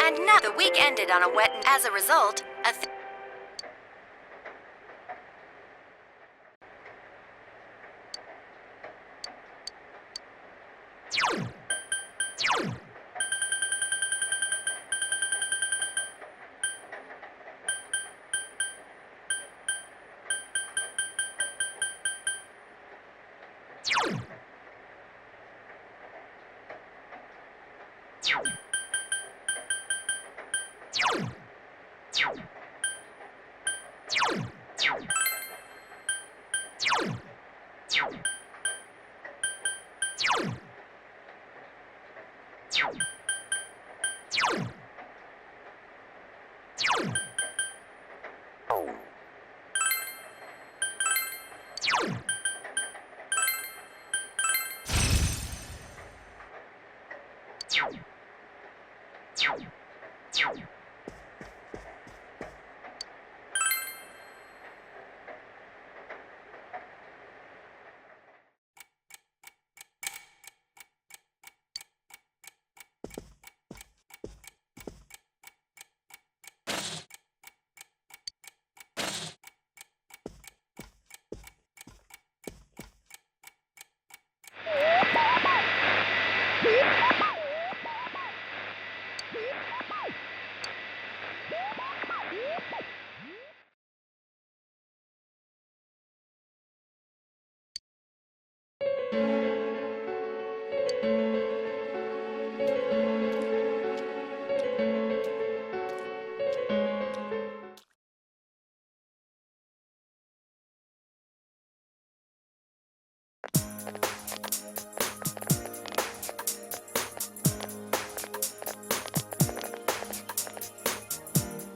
And now the week ended on a wet, and as a result,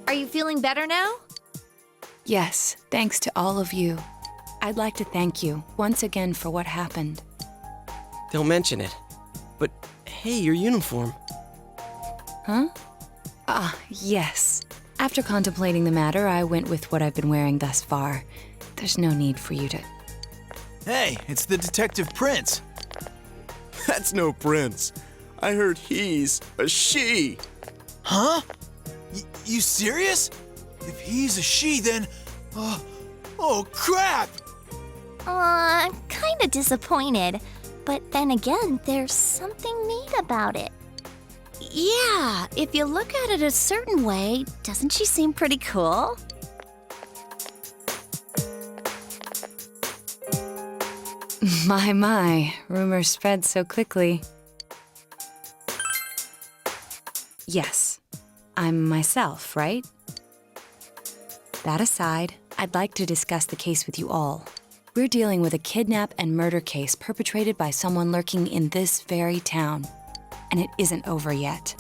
Are you feeling better now? Yes, thanks to all of you. I'd like to thank you once again for what happened. Don't mention it. But hey, your uniform. Huh? Yes. After contemplating the matter, I went with what I've been wearing thus far. There's no need for you to... Hey, it's the Detective Prince. That's no prince. I heard he's a she. Huh? You serious? If he's a she, then... oh, crap! Kinda disappointed. But then again, there's something neat about it. Yeah, if you look at it a certain way, doesn't she seem pretty cool? My, rumors spread so quickly. Yes, I'm myself, right? That aside, I'd like to discuss the case with you all. We're dealing with a kidnap and murder case perpetrated by someone lurking in this very town. And it isn't over yet.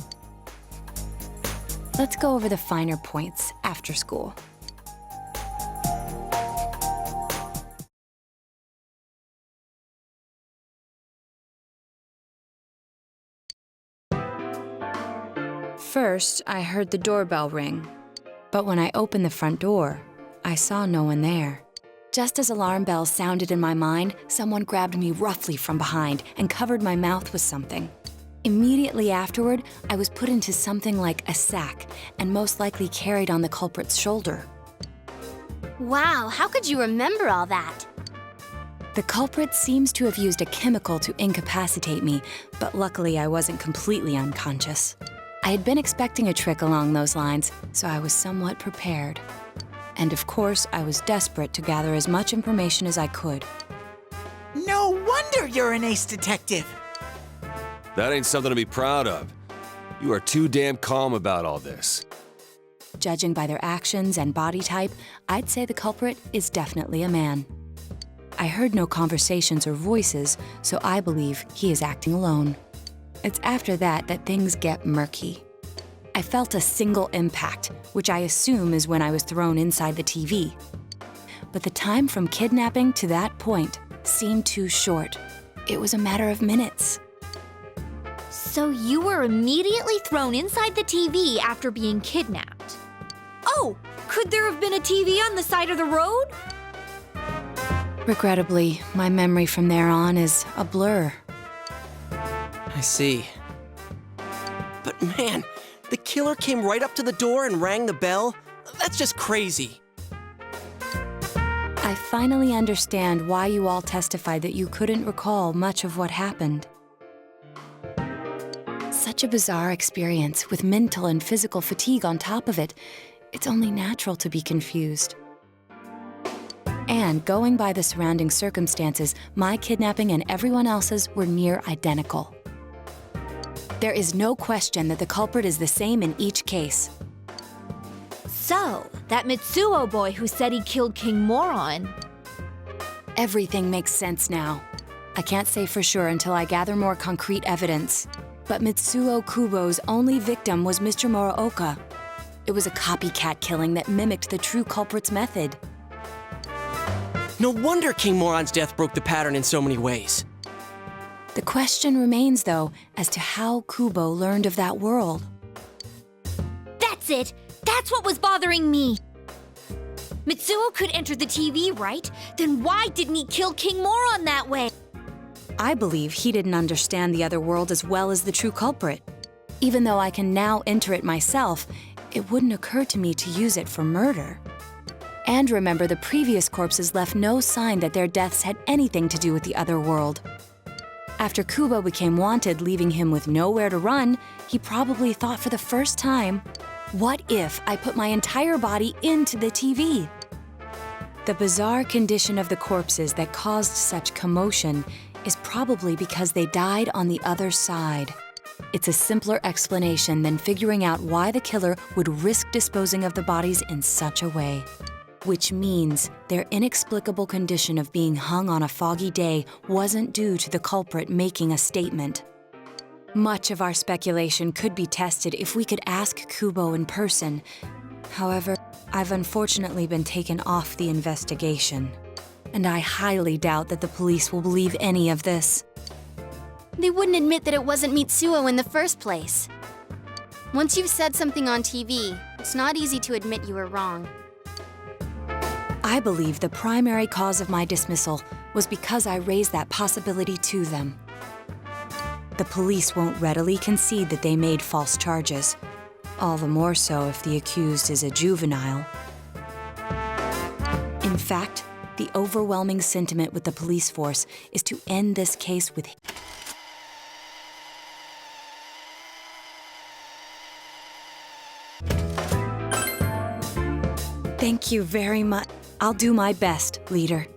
Let's go over the finer points after school. First, I heard the doorbell ring. But when I opened the front door, I saw no one there. Just as alarm bells sounded in my mind, someone grabbed me roughly from behind and covered my mouth with something. Immediately afterward, I was put into something like a sack and most likely carried on the culprit's shoulder. Wow, how could you remember all that? The culprit seems to have used a chemical to incapacitate me, but luckily I wasn't completely unconscious. I had been expecting a trick along those lines, so I was somewhat prepared. And of course, I was desperate to gather as much information as I could. No wonder you're an ace detective! That ain't something to be proud of. You are too damn calm about all this. Judging by their actions and body type, I'd say the culprit is definitely a man. I heard no conversations or voices, so I believe he is acting alone. It's after that that things get murky. I felt a single impact, which I assume is when I was thrown inside the TV. But the time from kidnapping to that point seemed too short. It was a matter of minutes. So you were immediately thrown inside the TV after being kidnapped. Oh, could there have been a TV on the side of the road? Regrettably, my memory from there on is a blur. I see. But man, The killer came right up to the door and rang the bell? That's just crazy. I finally understand why you all testified that you couldn't recall much of what happened. Such a bizarre experience with mental and physical fatigue on top of it. It's only natural to be confused. And going by the surrounding circumstances, my kidnapping and everyone else's were near identical. There is no question that the culprit is the same in each case. So, that Mitsuo boy who said he killed King Moron. Everything makes sense now. I can't say for sure until I gather more concrete evidence. But Mitsuo Kubo's only victim was Mr. Muraoka. It was a copycat killing that mimicked the true culprit's method. No wonder King Moron's death broke the pattern in so many ways. The question remains, though, as to how Kubo learned of that world. That's it! That's what was bothering me! Mitsuo could enter the TV, right? Then why didn't he kill King Moron that way? I believe he didn't understand the other world as well as the true culprit. Even though I can now enter it myself, it wouldn't occur to me to use it for murder. And remember, the previous corpses left no sign that their deaths had anything to do with the other world. After Kubo became wanted, leaving him with nowhere to run, he probably thought for the first time, what if I put my entire body into the TV? The bizarre condition of the corpses that caused such commotion is probably because they died on the other side. It's a simpler explanation than figuring out why the killer would risk disposing of the bodies in such a way. Which means their inexplicable condition of being hung on a foggy day wasn't due to the culprit making a statement. Much of our speculation could be tested if we could ask Kubo in person. However, I've unfortunately been taken off the investigation. And I highly doubt that the police will believe any of this. They wouldn't admit that it wasn't Mitsuo in the first place. Once you've said something on TV, it's not easy to admit you were wrong. I believe the primary cause of my dismissal was because I raised that possibility to them. The police won't readily concede that they made false charges, all the more so if the accused is a juvenile. In fact, the overwhelming sentiment with the police force is to end this case with Thank you very much. I'll do my best, leader.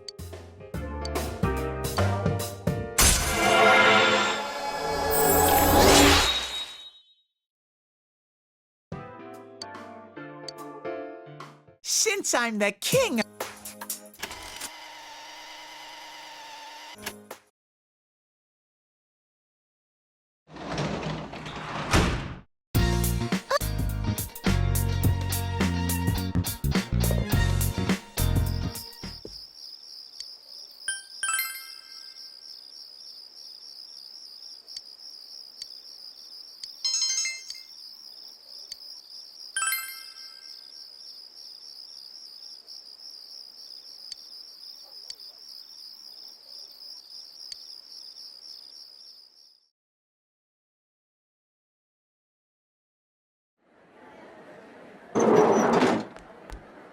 Since I'm the king...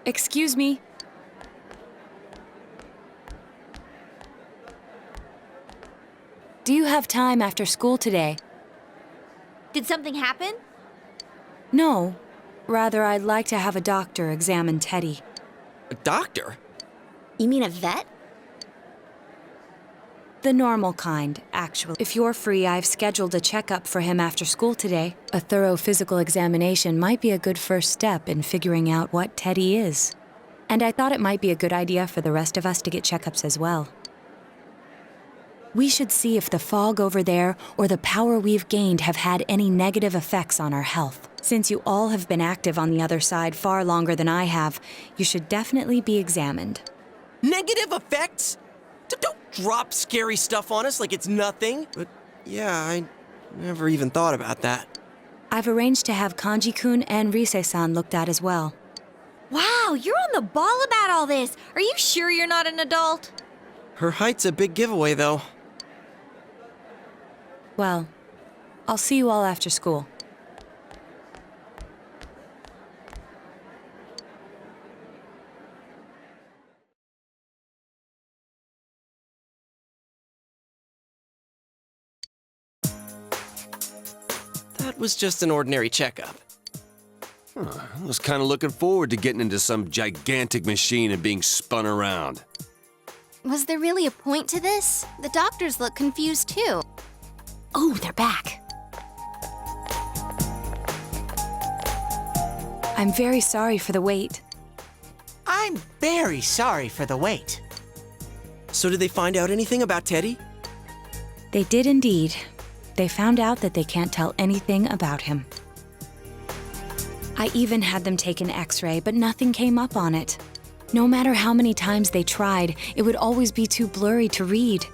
Excuse me. Do you have time after school today? Did something happen? No. Rather, I'd like to have a doctor examine Teddy. A doctor? You mean a vet? The normal kind, actually. If you're free, I've scheduled a checkup for him after school today. A thorough physical examination might be a good first step in figuring out what Teddy is. And I thought it might be a good idea for the rest of us to get checkups as well. We should see if the fog over there or the power we've gained have had any negative effects on our health. Since you all have been active on the other side far longer than I have, you should definitely be examined. Negative effects? Don't drop scary stuff on us like it's nothing. But yeah, I never even thought about that. I've arranged to have Kanji-kun and Rise-san looked at as well. Wow, you're on the ball about all this. Are you sure you're not an adult? Her height's a big giveaway, though. Well, I'll see you all after school. that was just an ordinary checkup. I was kind of looking forward to getting into some gigantic machine and being spun around. Was there really a point to this? The doctors look confused too. Oh, they're back. I'm very sorry for the wait. I'm very sorry for the wait. So did they find out anything about Teddy? They did indeed. They found out that they can't tell anything about him. I even had them take an x-ray, but nothing came up on it. No matter how many times they tried, it would always be too blurry to read.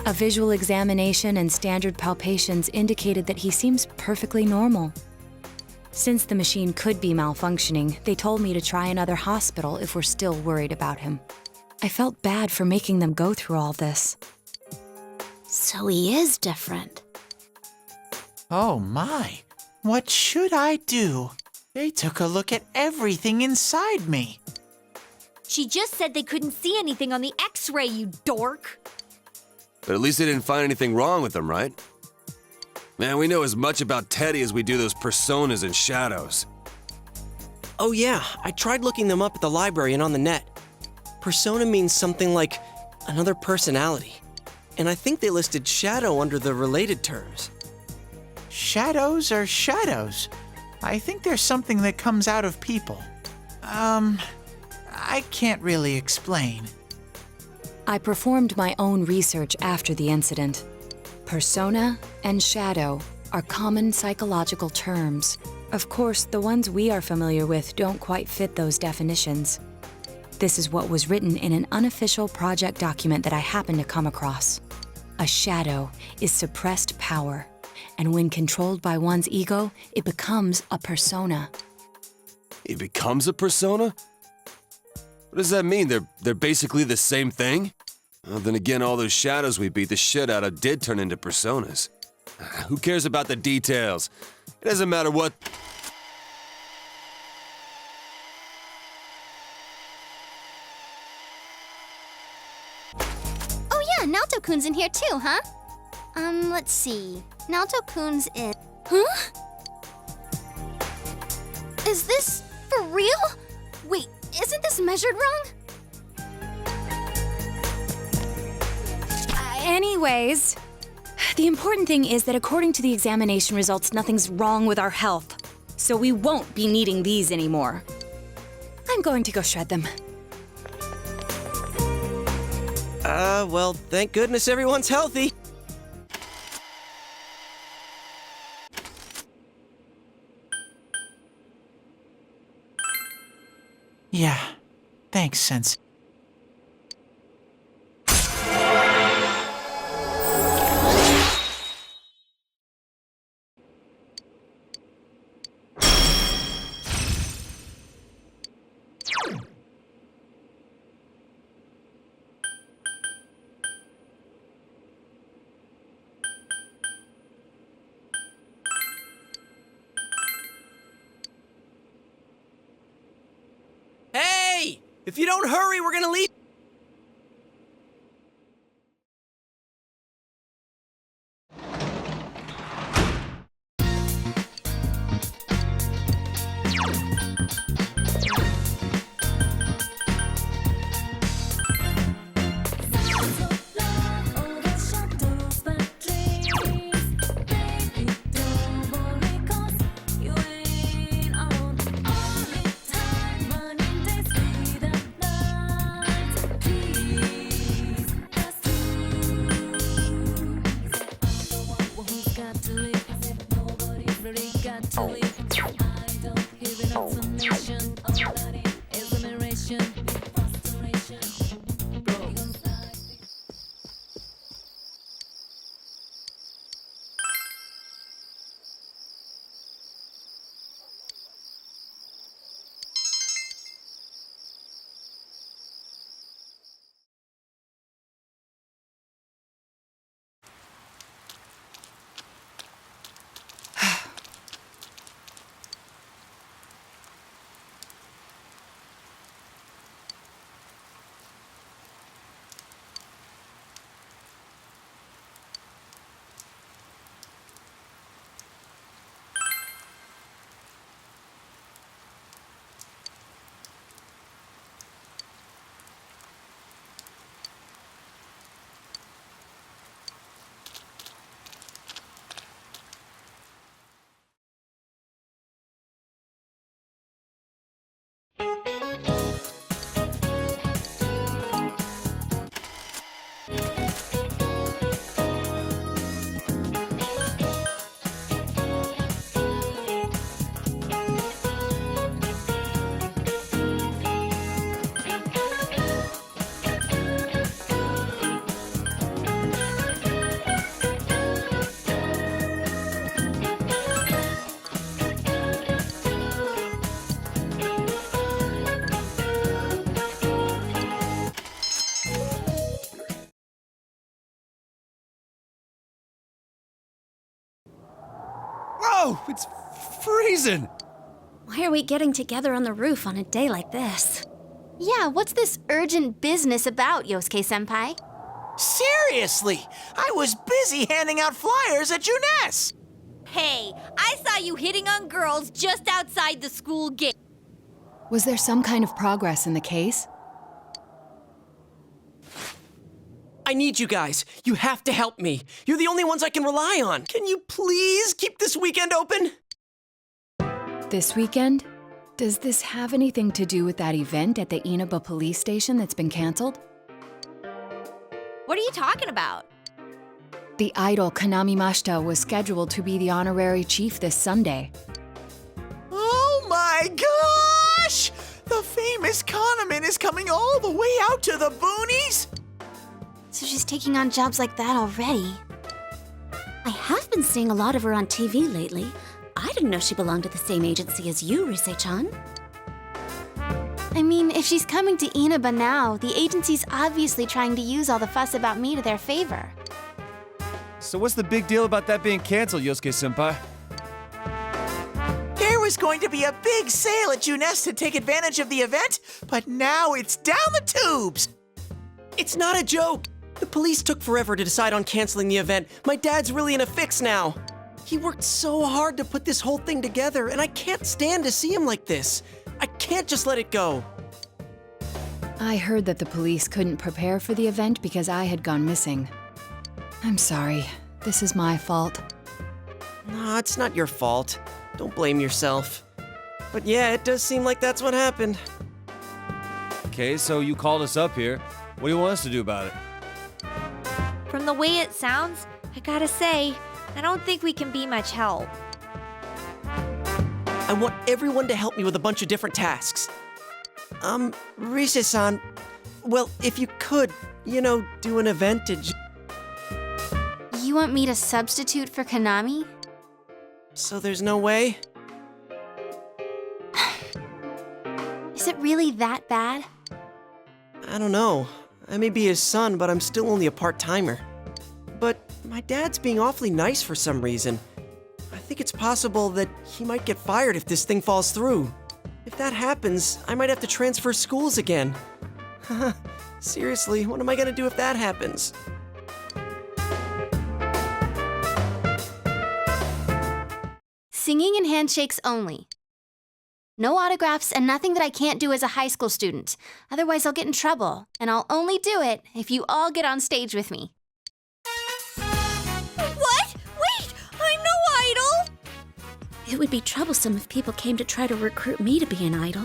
A visual examination and standard palpations indicated that he seems perfectly normal. Since the machine could be malfunctioning, they told me to try another hospital if we're still worried about him. I felt bad for making them go through all this. So he is different. Oh my, what should I do? They took a look at everything inside me. She just said they couldn't see anything on the x-ray, you dork. But at least they didn't find anything wrong with him, right? Man, we know as much about Teddy as we do those personas and shadows. Oh yeah, I tried looking them up at the library and on the net. Persona means something like another personality. And I think they listed shadow under the related terms. Shadows are shadows. I think there's something that comes out of people. I can't really explain. I performed my own research after the incident. Persona and shadow are common psychological terms. Of course, the ones we are familiar with don't quite fit those definitions. This is what was written in an unofficial project document that I happened to come across. A shadow is suppressed power, and when controlled by one's ego, it becomes a persona. He becomes a persona? What does that mean? They're basically the same thing? Well, then again, all those shadows we beat the shit out of did turn into personas. Who cares about the details? It doesn't matter what... Oh yeah, Naoto-kun's in here too, huh? Let's see. Naoto-kun's in... Huh? Is this for real? Wait, isn't this measured wrong? Anyways, the important thing is that according to the examination results, nothing's wrong with our health. So we won't be needing these anymore. I'm going to go shred them. Well, thank goodness everyone's healthy. Yeah, thanks, Sensei. Hey! If you don't hurry, we're gonna leave. Whoa! It's freezing! Why are we getting together on the roof on a day like this? Yeah, what's this urgent business about, Yosuke-senpai? Seriously, I was busy handing out flyers at Juness. Hey, I saw you hitting on girls just outside the school gate. Was there some kind of progress in the case? I need you guys. You have to help me. You're the only ones I can rely on. Can you please keep this weekend open? This weekend? Does this have anything to do with that event at the Inaba police station that's been canceled? What are you talking about? The idol Kanami Mashita was scheduled to be the honorary chief this Sunday. Oh my gosh! The famous Kahneman is coming all the way out to the boonies? So she's taking on jobs like that already. I have been seeing a lot of her on TV lately. I didn't know she belonged to the same agency as you, Rise-chan. I mean, if she's coming to Inaba now, the agency's obviously trying to use all the fuss about me to their favor. So what's the big deal about that being canceled, Yosuke-senpai? There was going to be a big sale at Juness to take advantage of the event, but now it's down the tubes. It's not a joke. The police took forever to decide on canceling the event. My dad's really in a fix now. He worked so hard to put this whole thing together, and I can't stand to see him like this. I can't just let it go. I heard that the police couldn't prepare for the event because I had gone missing. I'm sorry. This is my fault. Nah, it's not your fault. Don't blame yourself. But yeah, it does seem like that's what happened. Okay, so you called us up here. What do you want us to do about it? From the way it sounds, I gotta say, I don't think we can be much help. I want everyone to help me with a bunch of different tasks. Rise-san, well, if you could, do an event to You want me to substitute for Kanami? So there's no way? Is it really that bad? I don't know. I may be his son, but I'm still only a part-timer. But my dad's being awfully nice for some reason. I think it's possible that he might get fired if this thing falls through. If that happens, I might have to transfer schools again. Seriously, what am I gonna do if that happens? Singing and handshakes only. No autographs and nothing that I can't do as a high school student. Otherwise, I'll get in trouble. And I'll only do it if you all get on stage with me. What? Wait! I'm no idol! It would be troublesome if people came to try to recruit me to be an idol.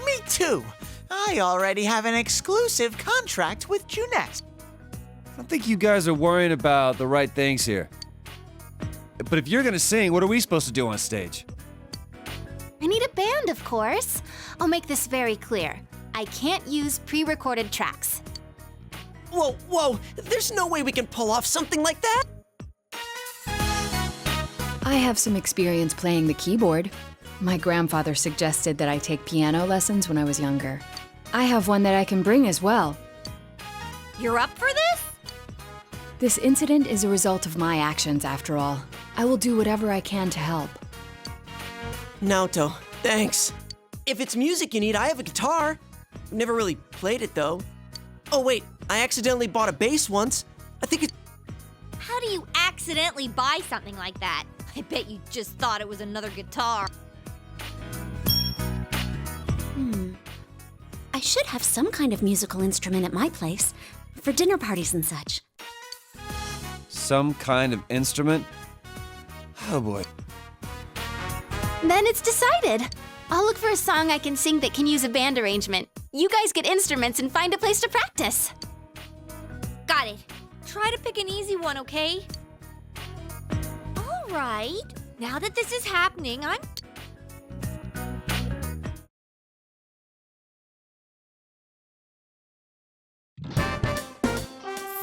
Me too. I already have an exclusive contract with Juness. I don't think you guys are worrying about the right things here. But if you're gonna sing, what are we supposed to do on stage? I need a band, of course. I'll make this very clear. I can't use pre-recorded tracks. Whoa, there's no way we can pull off something like that! I have some experience playing the keyboard. My grandfather suggested that I take piano lessons when I was younger. I have one that I can bring as well. You're up for this? This incident is a result of my actions, after all. I will do whatever I can to help. Naoto, thanks. If it's music you need, I have a guitar. I've never really played it, though. Oh, wait, I accidentally bought a bass once. I think it's... How do you accidentally buy something like that? I bet you just thought it was another guitar. I should have some kind of musical instrument at my place, for dinner parties and such. Some kind of instrument? Oh boy. Then it's decided. I'll look for a song I can sing that can use a band arrangement. You guys get instruments and find a place to practice. Got it. Try to pick an easy one, okay? All right. Now that this is happening, I'm...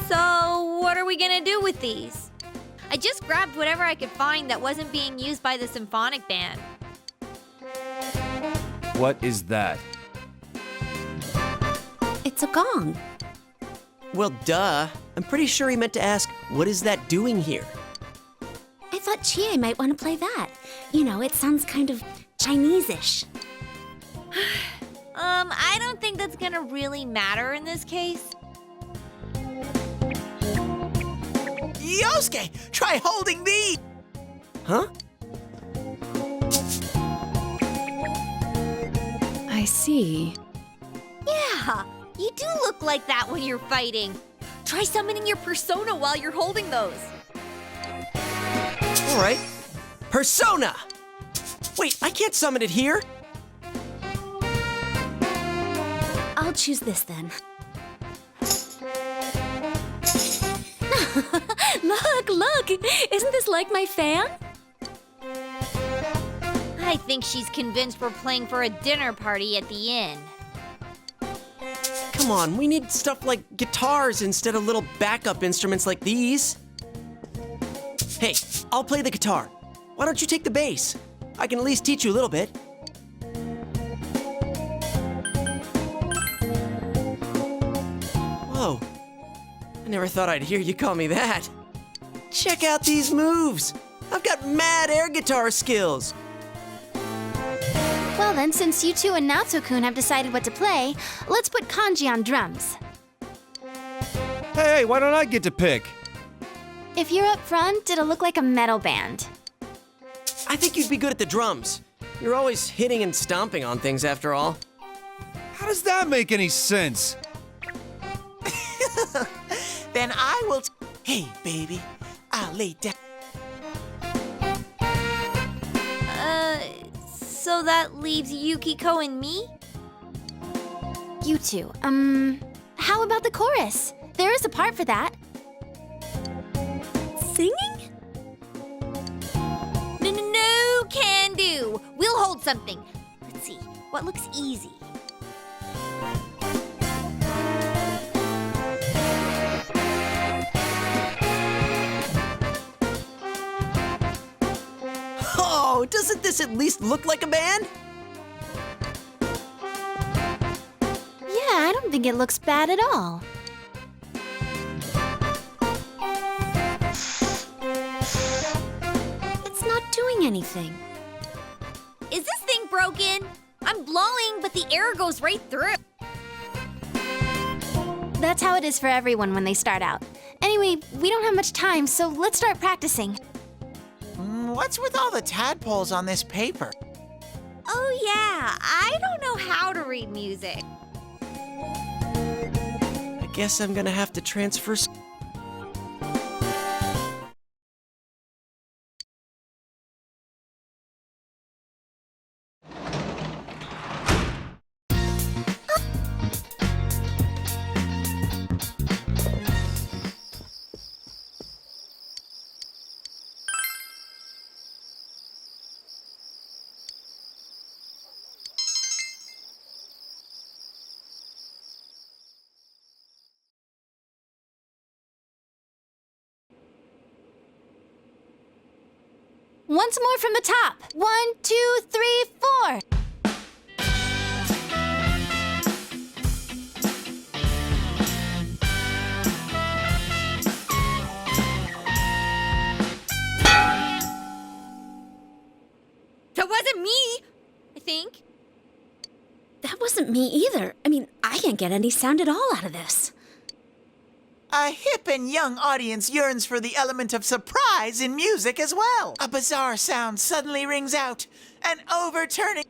So, what are we gonna do with these? I just grabbed whatever I could find that wasn't being used by the symphonic band. What is that? It's a gong. Well, duh. I'm pretty sure he meant to ask, what is that doing here? It's thought Chie might want to play that. You know, it sounds kind of Chinese-ish. I don't think that's gonna really matter in this case. Yosuke, try holding these! Huh? I see. Yeah, you do look like that when you're fighting. Try summoning your persona while you're holding those. All right. Persona! Wait, I can't summon it here? I'll choose this then. Look! Isn't this like my fan? I think she's convinced we're playing for a dinner party at the inn. Come on, we need stuff like guitars instead of little backup instruments like these. Hey, I'll play the guitar. Why don't you take the bass? I can at least teach you a little bit. Whoa. I never thought I'd hear you call me that. Check out these moves. I've got mad air guitar skills. Well then, since you two and Natsu-kun have decided what to play, let's put Kanji on drums. Hey, why don't I get to pick? If you're up front, it'll look like a metal band. I think you'd be good at the drums. You're always hitting and stomping on things after all. How does that make any sense? Then I will. Hey, baby, I'll lay down. So that leaves Yukiko and me? You two, how about the chorus? There is a part for that. Singing? No, can do. We'll hold something. Let's see, what looks easy? Oh, doesn't this at least look like a band? Yeah, I don't think it looks bad at all. It's not doing anything. Is this thing broken? I'm blowing, but the air goes right through. That's how it is for everyone when they start out. Anyway, we don't have much time, so let's start practicing. What's with all the tadpoles on this paper? Oh yeah, I don't know how to read music. I guess I'm gonna have to transfer. Once more from the top. 1, 2, 3, 4. That wasn't me, I think. That wasn't me either. I mean, I can't get any sound at all out of this. A hip and young audience yearns for the element of surprise in music as well. A bizarre sound suddenly rings out, an overturning.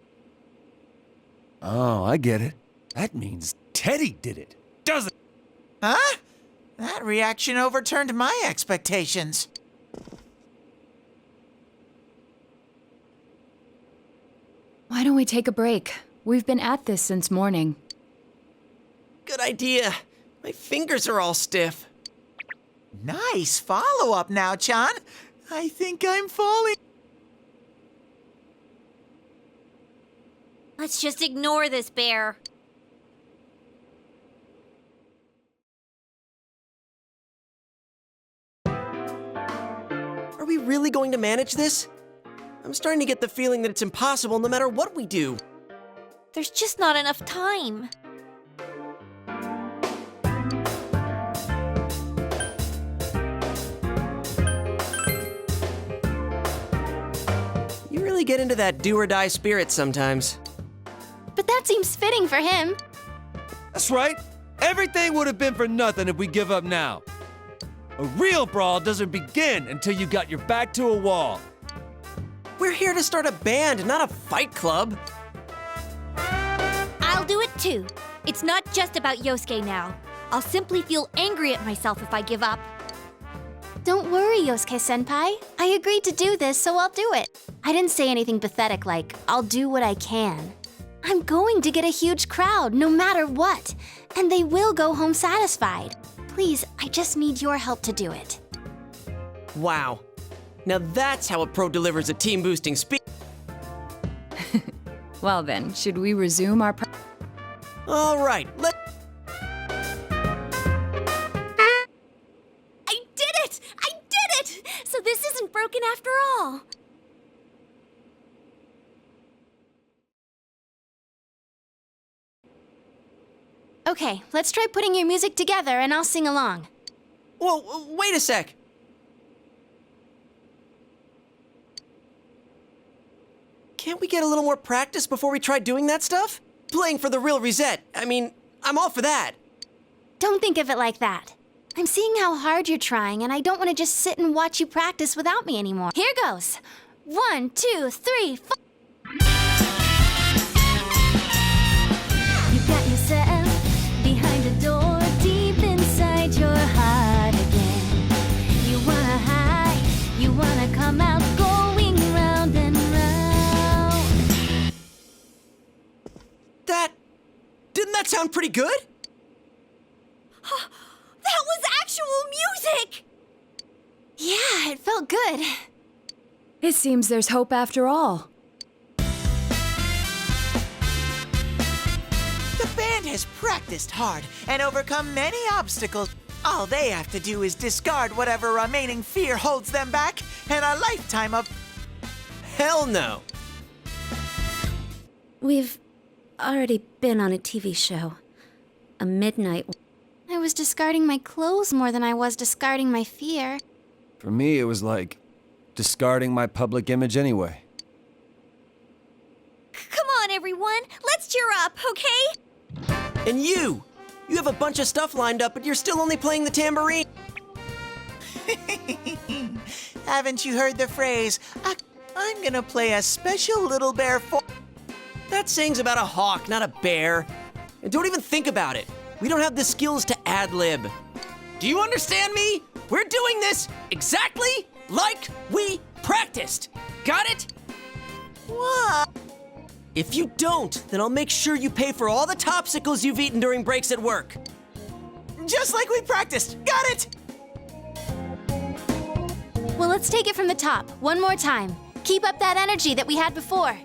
Oh, I get it. That means Teddy did it, doesn't it? Huh? That reaction overturned my expectations. Why don't we take a break? We've been at this since morning. Good idea. My fingers are all stiff. Nice follow-up now, Chan. I think I'm falling. Let's just ignore this bear. Are we really going to manage this? I'm starting to get the feeling that it's impossible no matter what we do. There's just not enough time. get into that do-or-die spirit sometimes. But that seems fitting for him. That's right. Everything would have been for nothing if we give up now. A real brawl doesn't begin until you got your back to a wall. We're here to start a band, not a fight club. I'll do it too. It's not just about Yosuke now. I'll simply feel angry at myself if I give up. Don't worry, Yosuke-senpai. I agreed to do this, so I'll do it. I didn't say anything pathetic like, I'll do what I can. I'm going to get a huge crowd, no matter what. And they will go home satisfied. Please, I just need your help to do it. Wow. Now that's how a pro delivers a team-boosting speech. Well then, should we resume our... All right, I did it! I did it! So this isn't broken after all. Okay, let's try putting your music together and I'll sing along. Whoa, wait a sec. Can't we get a little more practice before we try doing that stuff? Playing for the real Reset. I mean, I'm all for that. Don't think of it like that. I'm seeing how hard you're trying, and I don't want to just sit and watch you practice without me anymore. Here goes. 1, 2, 3, 4. You got yourself behind the door, deep inside your heart again. You wanna hide, you wanna come out, going round and round. Didn't that sound pretty good? That was actual music! Yeah, it felt good. It seems there's hope after all. The band has practiced hard and overcome many obstacles. All they have to do is discard whatever remaining fear holds them back, and a lifetime of... Hell no. We've already been on a TV show. A midnight. I was discarding my clothes more than I was discarding my fear. For me, it was like discarding my public image anyway. Come on, everyone. Let's cheer up, okay? And you have a bunch of stuff lined up, but you're still only playing the tambourine. Haven't you heard the phrase, I'm gonna play a special little bear for... That saying's about a hawk, not a bear. And don't even think about it. We don't have the skills to ad-lib. Do you understand me? We're doing this exactly like we practiced. Got it? What? If you don't, then I'll make sure you pay for all the Topsicles you've eaten during breaks at work. Just like we practiced. Got it? Well, let's take it from the top, one more time. Keep up that energy that we had before.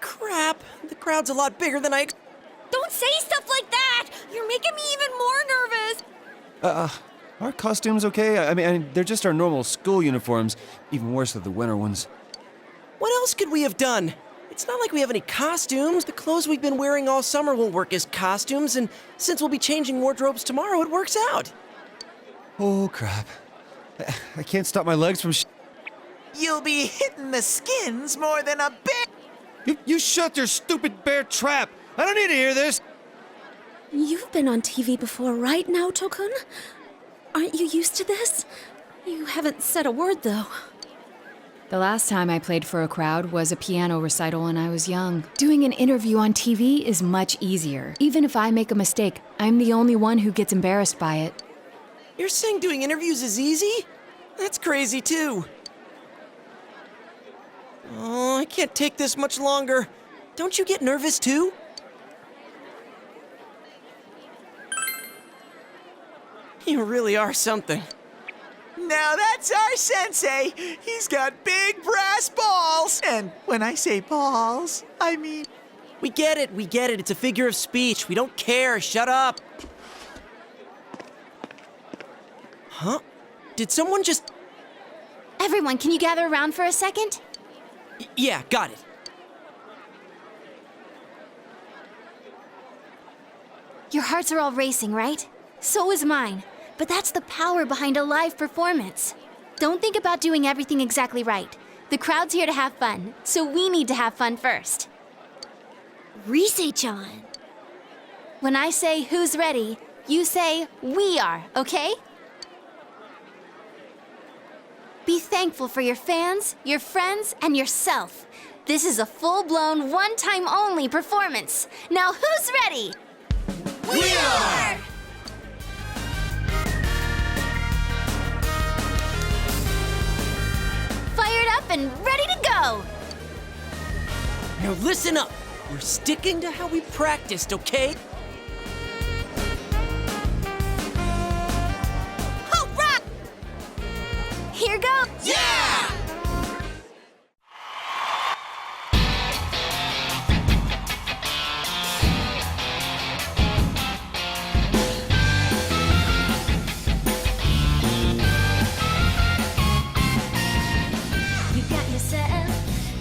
Crap, the crowd's a lot bigger than I... Don't say stuff like that! You're making me even more nervous! Our costumes okay? I mean, they're just our normal school uniforms. Even worse than the winter ones. What else could we have done? It's not like we have any costumes. The clothes we've been wearing all summer won't work as costumes, and since we'll be changing wardrobes tomorrow, it works out. Oh, crap. I can't stop my legs from You'll be hitting the skins more than a bear. You shut your stupid bear trap! I don't need to hear this! You've been on TV before, right, Naoto-kun? Aren't you used to this? You haven't said a word, though. The last time I played for a crowd was a piano recital when I was young. Doing an interview on TV is much easier. Even if I make a mistake, I'm the only one who gets embarrassed by it. You're saying doing interviews is easy? That's crazy, too. Oh, I can't take this much longer. Don't you get nervous, too? You really are something. Now that's our sensei. He's got big brass balls. And when I say balls, I mean... We get it. It's a figure of speech. We don't care. Shut up. Huh? Did someone just... Everyone, can you gather around for a second? Yeah, got it. Your hearts are all racing, right? So is mine. But that's the power behind a live performance. Don't think about doing everything exactly right. The crowd's here to have fun, so we need to have fun first. Rise-chan. When I say who's ready, you say we are, okay? Be thankful for your fans, your friends, and yourself. This is a full-blown, one-time only performance. Now who's ready? We are! Fired up and ready to go! Now listen up. We're sticking to how we practiced, okay? Hurrah! Here goes! Yeah! You got yourself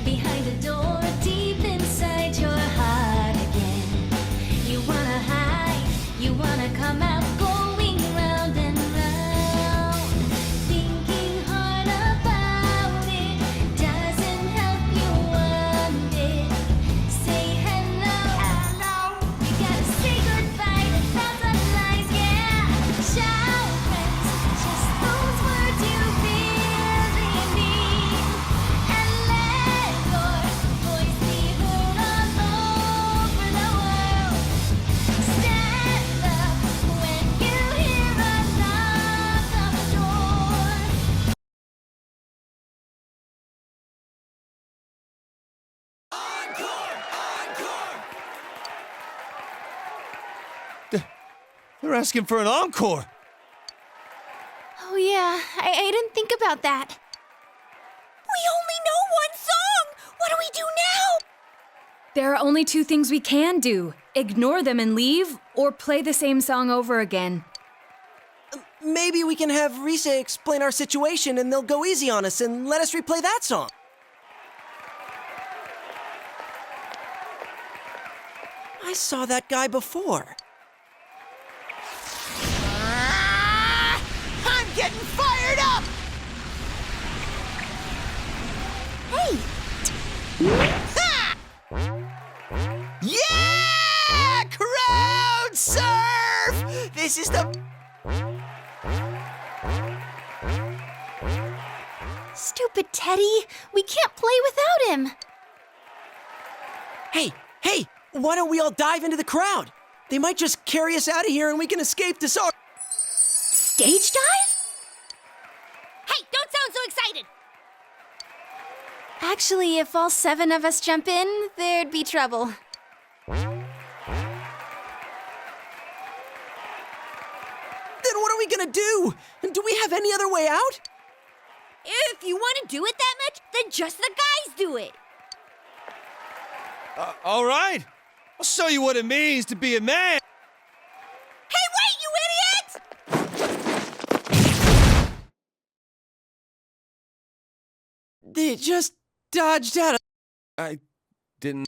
behind the door, deep inside your heart again. You wanna hide, you wanna come out, going round and round. Thinking hard about it doesn't help you one bit. Say hello, hello. You gotta say goodbye to thousand lies, yeah. Shout friends, just those words you really mean. And let your voice be heard all over the world. Stand up when you hear a knock on the door. They're asking for an encore. Oh yeah, I didn't think about that. We only know one song! What do we do now? There are only two things we can do. Ignore them and leave, or play the same song over again. Maybe we can have Rise explain our situation and they'll go easy on us and let us replay that song. I saw that guy before. I'm getting fired up! Ha! Yeah! Crowd surf! This is the... Stupid Teddy! We can't play without him! Hey, why don't we all dive into the crowd? They might just carry us out of here and we can escape this art. Stage dive? Hey, don't sound so excited! Actually, if all 7 of us jump in, there'd be trouble. Then what are we gonna do? Do we have any other way out? If you want to do it that much, then just the guys do it. All right. I'll show you what it means to be a man. Hey, wait, you idiots! They just dodged out of... I didn't.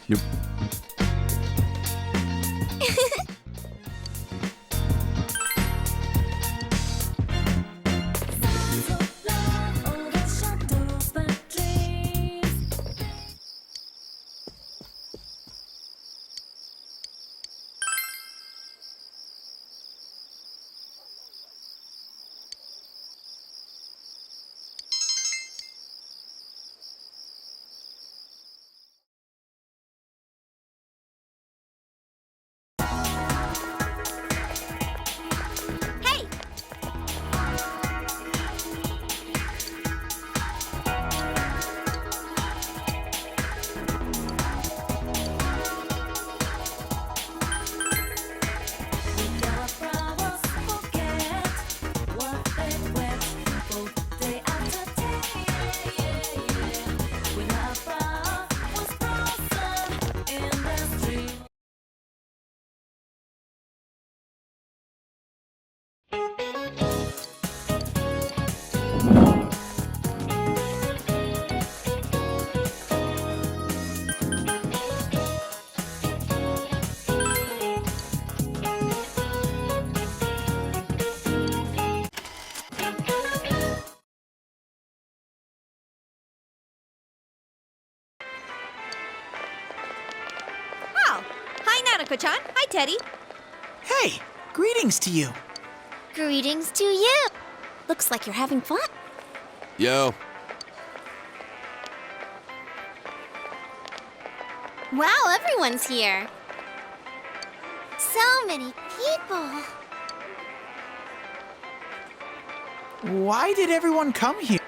Yep. Nanako-chan. Hi, Teddy. Hey, greetings to you. Greetings to you. Looks like you're having fun. Yo, Wow, everyone's here. So many people. Why did everyone come here?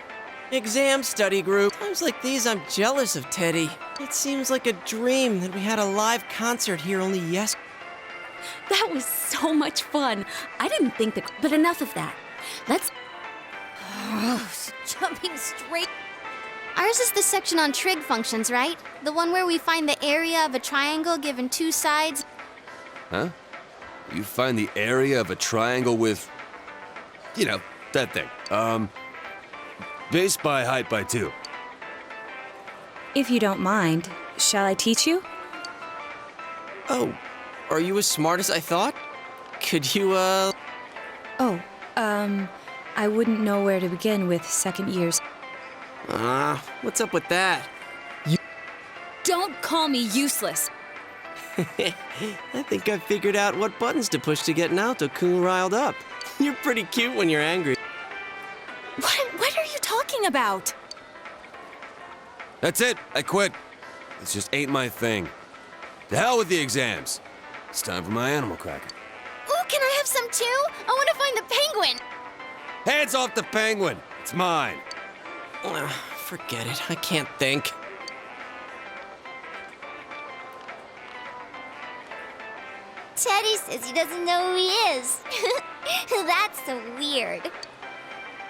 Exam study group. Times like these, I'm jealous of Teddy. It seems like a dream that we had a live concert here only yesterday. That was so much fun. I didn't think that. But enough of that. Let's. Jumping straight. Ours is the section on trig functions, right? The one where we find the area of a triangle given two sides. huh? You find the area of a triangle with, you know, that thing. Base by height by 2. If you don't mind, shall I teach you? Oh, are you as smart as I thought? Could you, Oh, I wouldn't know where to begin with second years. what's up with that? Don't call me useless. I think I figured out what buttons to push to get Naoto-kun riled up. You're pretty cute when you're angry. What are you talking about? That's it. I quit. This just ain't my thing. The hell with the exams. It's time for my animal cracker. Ooh, can I have some too? I want to find the penguin. Hands off the penguin. It's mine. Forget it. I can't think. Teddy says he doesn't know who he is. That's so weird.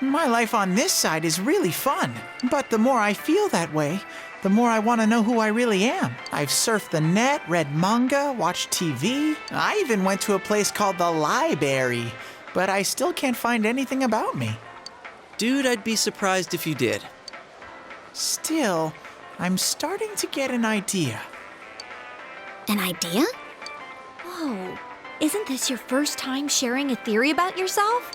My life on this side is really fun. But the more I feel that way, the more I want to know who I really am. I've surfed the net, read manga, watched TV. I even went to a place called the Library. But I still can't find anything about me. Dude, I'd be surprised if you did. Still, I'm starting to get an idea. An idea? Whoa. Isn't this your first time sharing a theory about yourself?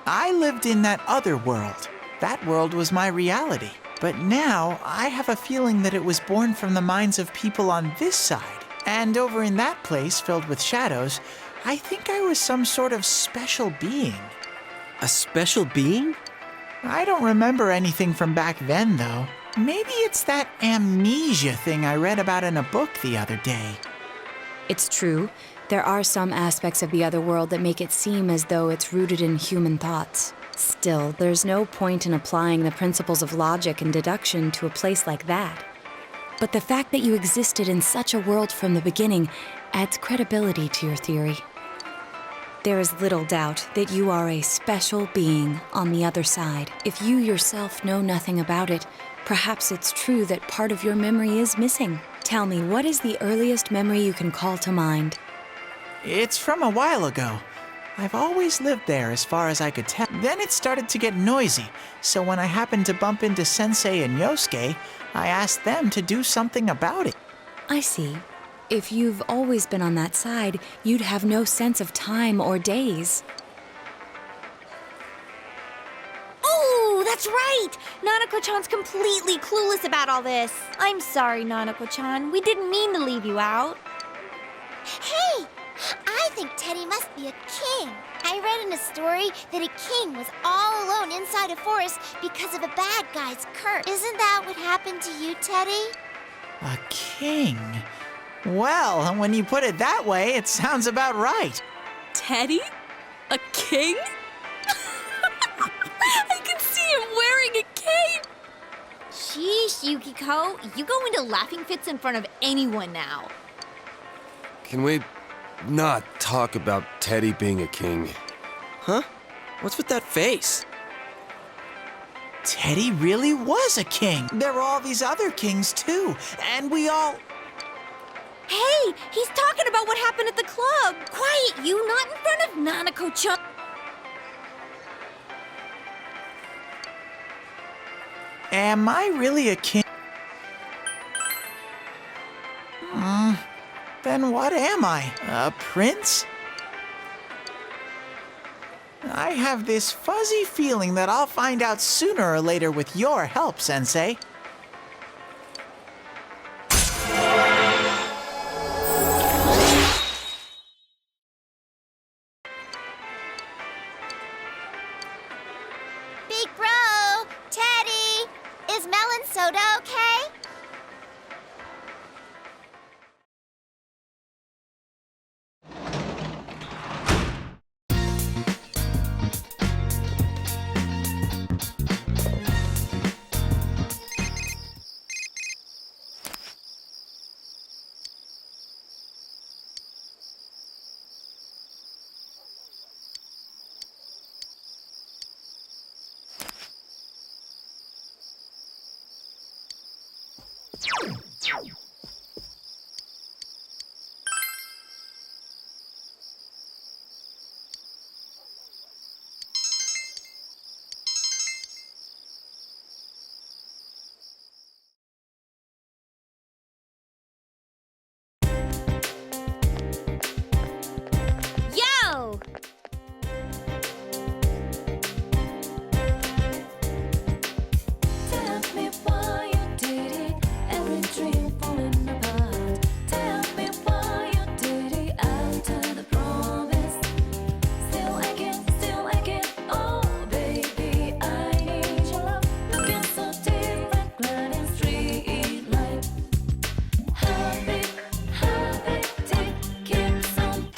I lived in that other world. That world was my reality. But now, I have a feeling that it was born from the minds of people on this side. And over in that place, filled with shadows, I think I was some sort of special being. A special being? I don't remember anything from back then, though. Maybe it's that amnesia thing I read about in a book the other day. It's true. There are some aspects of the other world that make it seem as though it's rooted in human thoughts. Still, there's no point in applying the principles of logic and deduction to a place like that. But the fact that you existed in such a world from the beginning adds credibility to your theory. There is little doubt that you are a special being on the other side. If you yourself know nothing about it, perhaps it's true that part of your memory is missing. Tell me, what is the earliest memory you can call to mind? It's from a while ago. I've always lived there as far as I could tell. Then it started to get noisy, so when I happened to bump into Sensei and Yosuke, I asked them to do something about it. I see. If you've always been on that side, you'd have no sense of time or days. Oh, that's right! Nanako-chan's completely clueless about all this. I'm sorry, Nanako-chan. We didn't mean to leave you out. Hey, I think Teddy must be a king. I read in a story that a king was all alone inside a forest because of a bad guy's curse. Isn't that what happened to you, Teddy? A king? Well, when you put it that way, it sounds about right. Teddy? A king? I can see him wearing a cape! Sheesh, Yukiko. You go into laughing fits in front of anyone now. Can we not talk about Teddy being a king? Huh? What's with that face? Teddy really was a king. There were all these other kings, too. And we all... Hey, he's talking about what happened at the club. Quiet, you, not in front of Nanako-chan. Am I really a king? Then what am I? A prince? I have this fuzzy feeling that I'll find out sooner or later with your help, Sensei. soda, okay? Yo! Tell me why you did it, every dream falling apart. Tell me why you did it after the promise. Still aching, oh baby, I need your love. Looking so different, gliding street light. Habit, keeps on.